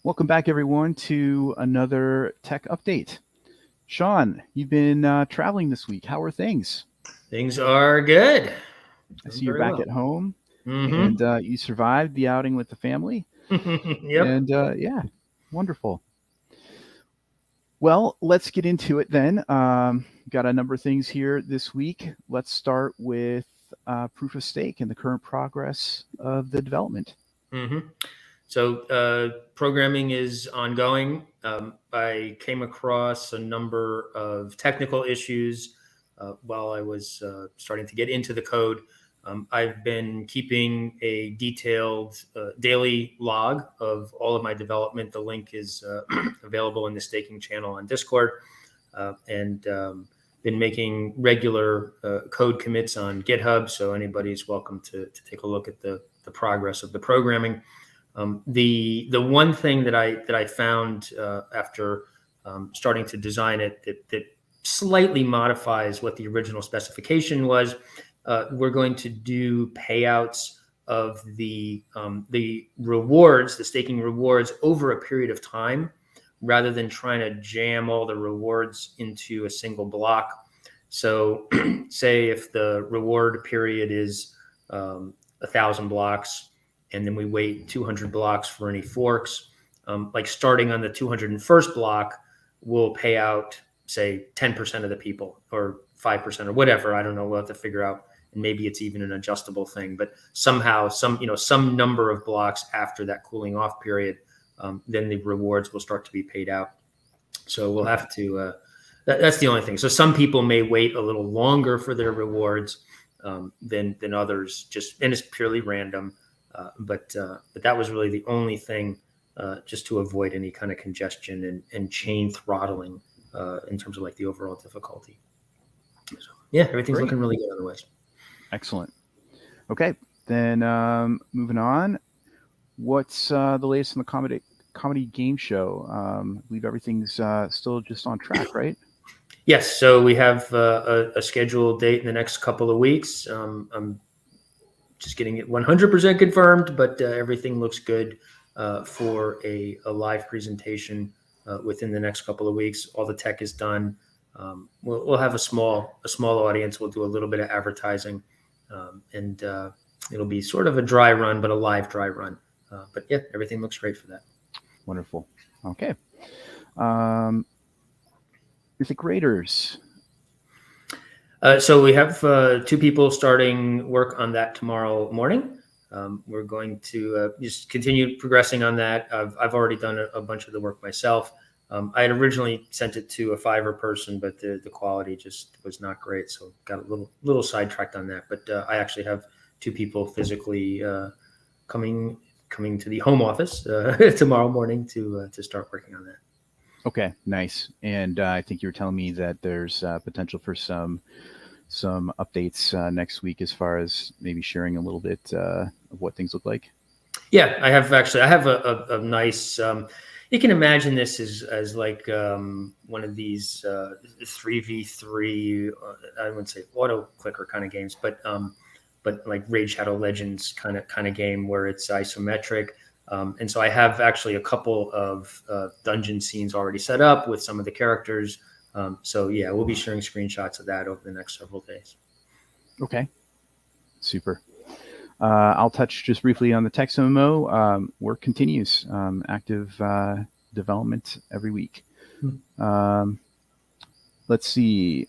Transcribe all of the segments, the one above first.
Welcome back, everyone, to another tech update. Sean, you've been traveling this week. How are things? Things are good. I see you're back at home, Mm-hmm. and you survived the outing with the family. Yep. And yeah, wonderful. Well, let's get into it then. Got a number of things here this week. Let's start with proof of stake and the current progress of the development. Mm-hmm. So programming is ongoing. I came across a number of technical issues while I was starting to get into the code. I've been keeping a detailed daily log of all of my development. The link is available in the staking channel on Discord, and been making regular code commits on GitHub. So anybody's welcome to take a look at the progress of the programming. The one thing that I found after starting to design it that slightly modifies what the original specification was. We're going to do payouts of the rewards, the staking rewards, over a period of time, rather than trying to jam all the rewards into a single block. So, say if the reward period is 1,000 blocks, and then we wait 200 blocks for any forks. Like starting on the 201st block, we'll pay out, say, 10% of the people or 5% or whatever. I don't know. We'll have to figure out. And maybe it's even an adjustable thing. But somehow, some number of blocks after that cooling off period, then the rewards will start to be paid out. So we'll have to. That's the only thing. So some people may wait a little longer for their rewards than others. And it's purely random. But that was really the only thing, just to avoid any kind of congestion and chain throttling in terms of like the overall difficulty. So yeah, everything's Great. looking really good otherwise. Excellent. Okay, then moving on. What's the latest in the comedy game show? I believe everything's still just on track, right? Yes. So we have a scheduled date in the next couple of weeks. I'm just getting it 100% confirmed, but everything looks good for a live presentation within the next couple of weeks. All the tech is done. We'll have a small audience. We'll do a little bit of advertising, and it'll be sort of a dry run, but a live dry run. But yeah, everything looks great for that. Wonderful. Okay. Mythic Raiders. So we have two people starting work on that tomorrow morning. We're going to just continue progressing on that. I've already done a bunch of the work myself. I had originally sent it to a Fiverr person, but the quality just was not great. So got a little sidetracked on that. But I actually have two people physically coming to the home office tomorrow morning to start working on that. Okay, nice. And I think you were telling me that there's potential for some updates next week as far as maybe sharing a little bit of what things look like. Yeah, I have a nice. You can imagine this as like one of these 3v3. I wouldn't say auto clicker kind of games, but like Raid Shadow Legends kind of game where it's isometric. And so I have actually a couple of dungeon scenes already set up with some of the characters. So yeah, we'll be sharing screenshots of that over the next several days. Okay, super. I'll touch just briefly on the text MMO. Work continues, active development every week. Let's see.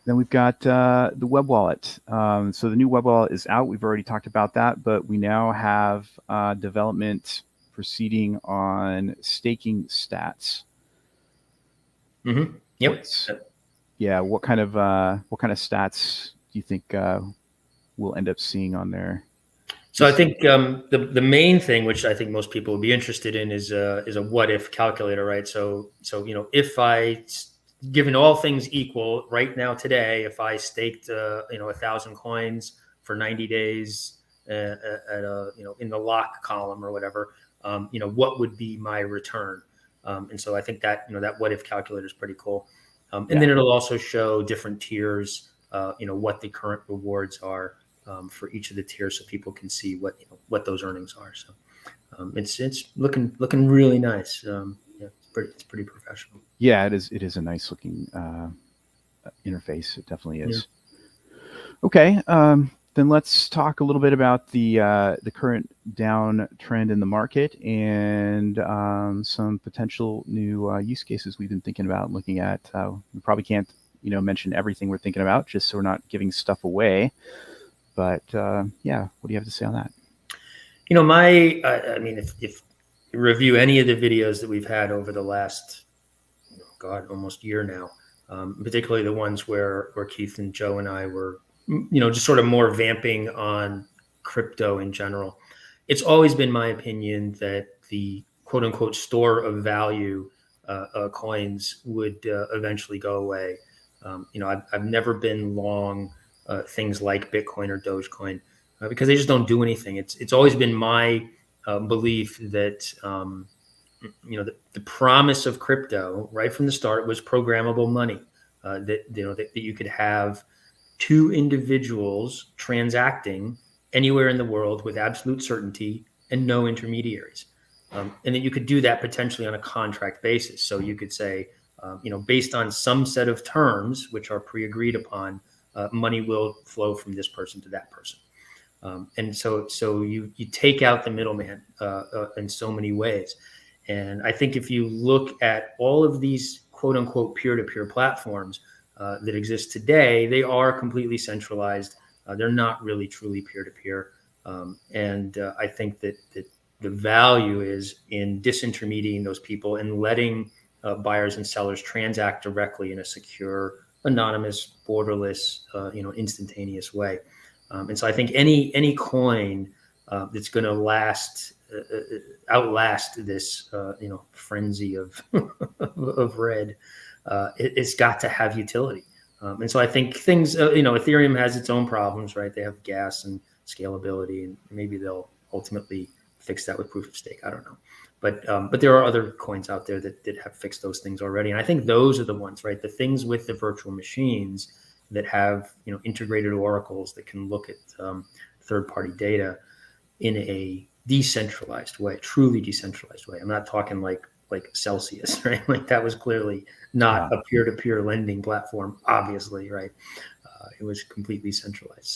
Then we've got the web wallet. So the new web wallet is out. We've already talked about that, but we now have development proceeding on staking stats. Mm-hmm. Yep. What kind of stats do you think we'll end up seeing on there? So I think the main thing, which I think most people would be interested in, is a what if calculator, right? So if I, given all things equal, right now today, if I staked 1,000 coins for 90 days at a in the lock column or whatever, what would be my return? And so I think that that what if calculator is pretty cool. And then it'll also show different tiers, what the current rewards are for each of the tiers, so people can see what those earnings are. So It's looking really nice. Yeah, it's pretty professional. Yeah, it is a nice looking interface. It definitely Yeah. is. Okay, then let's talk a little bit about the current downtrend in the market and some potential new use cases we've been thinking about looking at. We probably can't, mention everything we're thinking about, just so we're not giving stuff away. But yeah, what do you have to say on that? I mean, if you review any of the videos that we've had over the last, almost year now, particularly the ones where Keith and Joe and I were, just sort of more vamping on crypto in general. It's always been my opinion that the quote unquote store of value coins would eventually go away. I've never been long things like Bitcoin or Dogecoin because they just don't do anything. It's always been my belief that the promise of crypto right from the start was programmable money. That you could have two individuals transacting anywhere in the world with absolute certainty and no intermediaries. And that you could do that potentially on a contract basis. So you could say, based on some set of terms, which are pre-agreed upon, money will flow from this person to that person. And so you take out the middleman in so many ways. And I think if you look at all of these quote unquote peer-to-peer platforms that exist today, they are completely centralized. They're not really truly peer-to-peer. And I think that the value is in disintermediating those people and letting buyers and sellers transact directly in a secure, anonymous, borderless, instantaneous way. And so I think any coin that's going to outlast this, frenzy of of red, it's got to have utility. And so I think things, Ethereum has its own problems, right? They have gas and scalability, and maybe they'll ultimately fix that with proof of stake. I don't know. But there are other coins out there that have fixed those things already. And I think those are the ones, right? The things with the virtual machines that have, integrated oracles that can look at third-party data in a decentralized way, truly decentralized way. I'm not talking like Celsius, right? Like that was clearly not a peer-to-peer lending platform, obviously, right? It was completely centralized.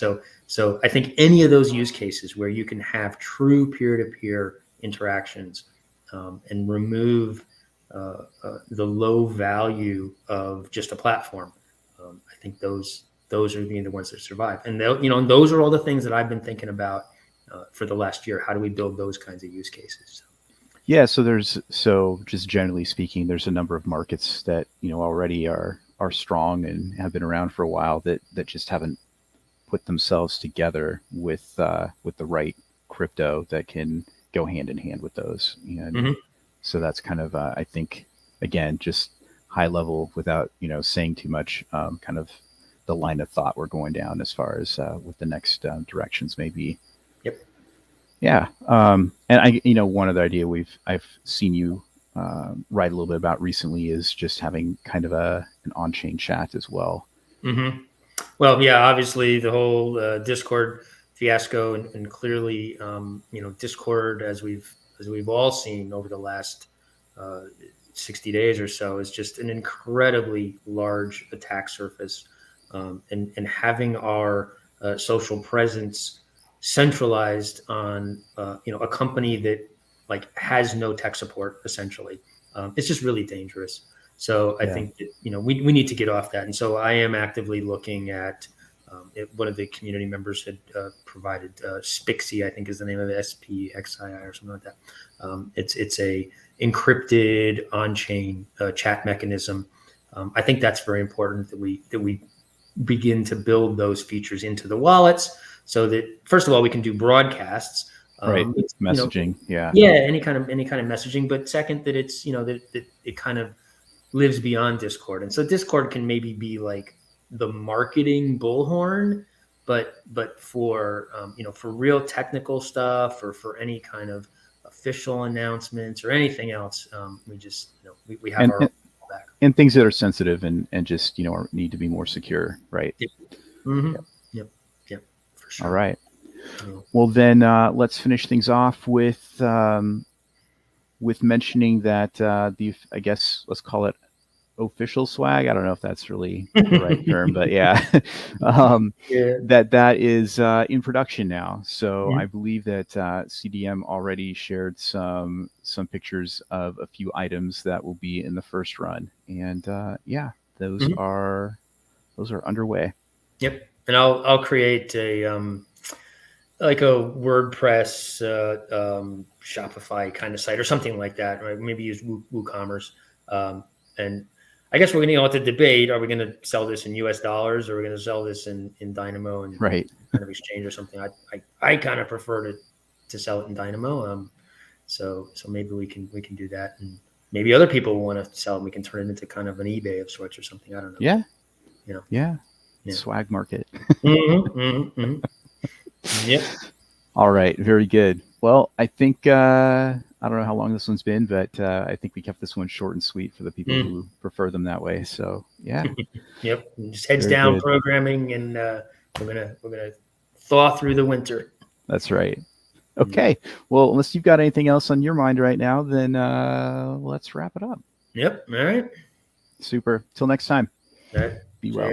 So I think any of those use cases where you can have true peer-to-peer interactions and remove the low value of just a platform, I think those are the ones that survive. And those are all the things that I've been thinking about for the last year. How do we build those kinds of use cases? Yeah, so just generally speaking, there's a number of markets that already are strong and have been around for a while that just haven't put themselves together with the right crypto that can go hand in hand with those. And so that's kind of I think, again, just high level without saying too much, kind of the line of thought we're going down as far as what the next directions may be. Yep. Yeah. And I, one other idea I've seen you write a little bit about recently is just having kind of an on-chain chat as well. Mm-hmm. Well, yeah, obviously the whole Discord fiasco and clearly, Discord, as we've all seen over the last 60 days or so, is just an incredibly large attack surface. And having our social presence centralized on a company that has no tech support essentially, it's just really dangerous. So I think that we need to get off that. And so I am actively looking at one of the community members had provided Spixie, I think is the name of it, SPXII or something like that. It's a encrypted on-chain chat mechanism. I think that's very important that we begin to build those features into the wallets so that, first of all, we can do broadcasts, right? Messaging, yeah, any kind of messaging. But second, that it's that it kind of lives beyond Discord, and so Discord can maybe be like the marketing bullhorn, but for for real technical stuff or for any kind of official announcements or anything else, we just we have our back. And things that are sensitive and just need to be more secure, right? Yep. Mm-hmm. Yep, for sure. All right. Well, then let's finish things off with mentioning that I guess let's call it official swag. I don't know if that's really the right term, but yeah, that is in production now. So I believe that CDM already shared some pictures of a few items that will be in the first run, and yeah, those are underway. Yep, and I'll create a like a WordPress Shopify kind of site or something like that, right? Maybe use WooCommerce. And I guess we're going to have to debate: are we going to sell this in US dollars, or are we going to sell this in Dynamo and right kind of exchange or something? I kind of prefer to sell it in Dynamo. So maybe we can do that, and maybe other people want to sell it. We can turn it into kind of an eBay of sorts or something. I don't know. Yeah. You know. Yeah. Swag market. Yep. All right. Very good. Well, I think I don't know how long this one's been, but I think we kept this one short and sweet for the people who prefer them that way. So yeah. Yep. Just heads Very down good. programming, and we're gonna thaw through the winter. That's right. Okay. Well, unless you've got anything else on your mind right now, then let's wrap it up. Yep. All right. Super. Till next time. All right. Be well.